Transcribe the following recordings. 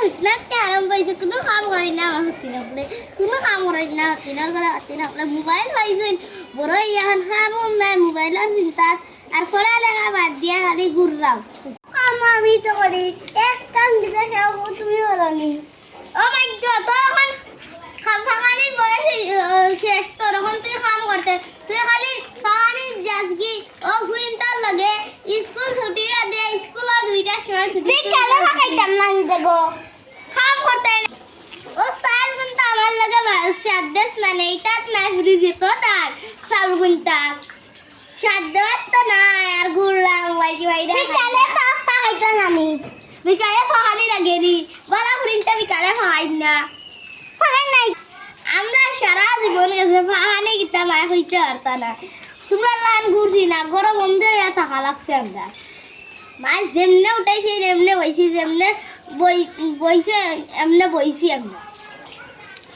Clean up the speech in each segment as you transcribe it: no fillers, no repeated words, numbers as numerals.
হুতনাতে আরাম পাইছে কোনো কাম করি না আমার হতি না বলে কোনো কাম করি না হতি না করে হতি না বলে মোবাইল পাইছেন বড় ইয়ান খামো নাই মোবাইলের চিন্তা আর পড়ালেখা বাদ দিয়া খালি ঘুররাও কাম আমি তো করি এক কাম দিতে চাও তুমি হরনি ও মাই গড তো এখন খালি বয়স শেষ তো তখন তুই কাম করতে তুই খালি পানি যাসগি ও ঘুরিনতার লাগে স্কুল ছুটি দে স্কুল দুইটার সময় ছুটি কেন খাইতাম না দেখো কাম করতে ও সাল গুনতা আমার লাগে সাদ্দেস না নেই তাত না ফ্রিজে তো তার সাল গুনতা সাদ্দাত তো না আর গুড়রাং ওয়াইজি ওয়াইডা বিকালে পাপা খাইতা নানি বিকালে খালি লাগে নি বলা ঘুরিনতা বিকালে খাই না খাই নাই আমরা সারা জীবন গেছে পাহানি কিতা মায় হইতে পারতা না তোমরা লান ঘুরছি না গরম বন্ধ হইয়া থাকা লাগছে আমরা মাছ যেমনে উঠাইছি এমনে বইছি যেমনে বইছে এমনে বইছি আমরা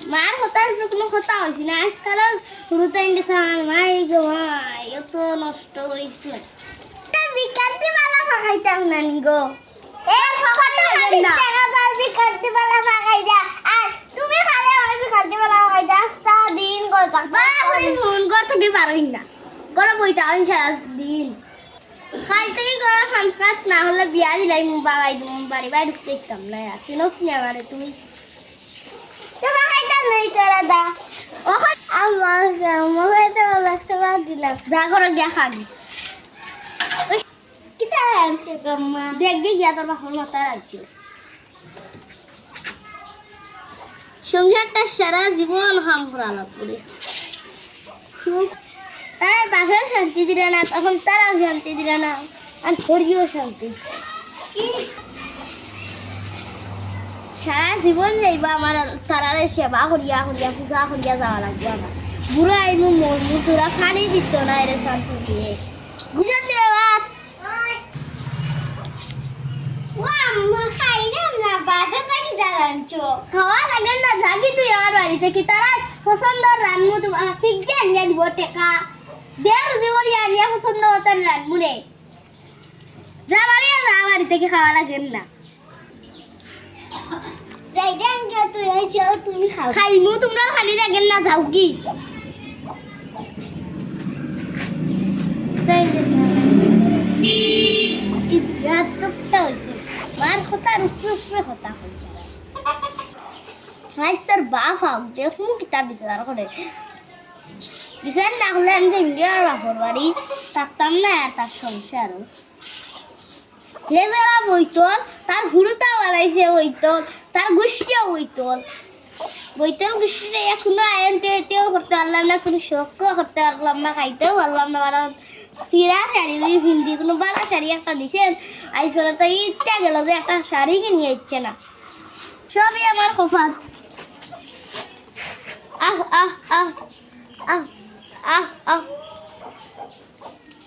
মার কথার কোনো কথা হয়েছি না আজকালের শুরুতেই গেছে আমার মাই গো মাই এত নষ্ট হয়েছে বিকান্তি মালা ফাঁকাইতাম নানি গো বিকান্তি মালা ফাঁকাই যা আর তুমি খালে আমার বিকান্তি মালা ফাঁকাই যা আস্তা দিন গো ফোন করতে কি পারই না গরম বইতে আমি সারাদিন কাল থেকে গরম সংস্কার না হলে বিয়া দিলাই বাগাই দিম বাড়ি বাড়ি দেখতাম না চিনোস নি আমারে তুমি নাই তোরা দা ওখান আমার মোবাইলটা লাগছে বাদ দিলাম যা করে গিয়া খাবি কিতা আনছে গম্মা দেখ গিয়া তোর বাপের মাথা রাখছো সংসারটা সারা জীবন হাম করালা করে তার বাপের শান্তি দিলে না তখন তারাও শান্তি দিলে না আর করিও শান্তি সারা জীবন যাইবা আমার তারারে সেবা করিয়া করিয়া পূজা করিয়া যাওয়া লাগবে আমার বুড়া আইমু মরমু তোরা পানি দিত না এর শান্তি দিয়ে বুঝান দিবে বাদ খাওয়া লাগে না যাবি তুই আমার বাড়িতে কি তারা পছন্দ রান্নু তোমার ঠিক আনিয়া দিব টেকা দেড় জোর আনিয়া পছন্দ মতন রান্নু রে যা বাড়ি থেকে খাওয়া লাগে না তুমি খাও খাইমু তোমরা খালি রাখেন না যাও কি মার কথার উপরে কথা হয়েছে তোর বাপ হোক দেখুন কিতাব বিচার করে বিচার না হলে আমি যে ইন্ডিয়ার বাপর বাড়ি থাকতাম না আর তার সংসারও হে যারা বইতল তার হুড়ুতা বানাইছে বইতল তার গোষ্ঠীও বইতল বইতল গোষ্ঠীটা এখনো আয়নতেও করতে পারলাম না কোনো শখও করতে পারলাম না খাইতেও পারলাম না কারণ চিরা শাড়ি ভিন্দি কোনো বালা শাড়ি একটা দিছেন আইসলে তো ইচ্ছা গেল যে একটা শাড়ি কিনিয়ে ইচ্ছে না সবই আমার কপাল আহ আহ আহ আহ আহ আহ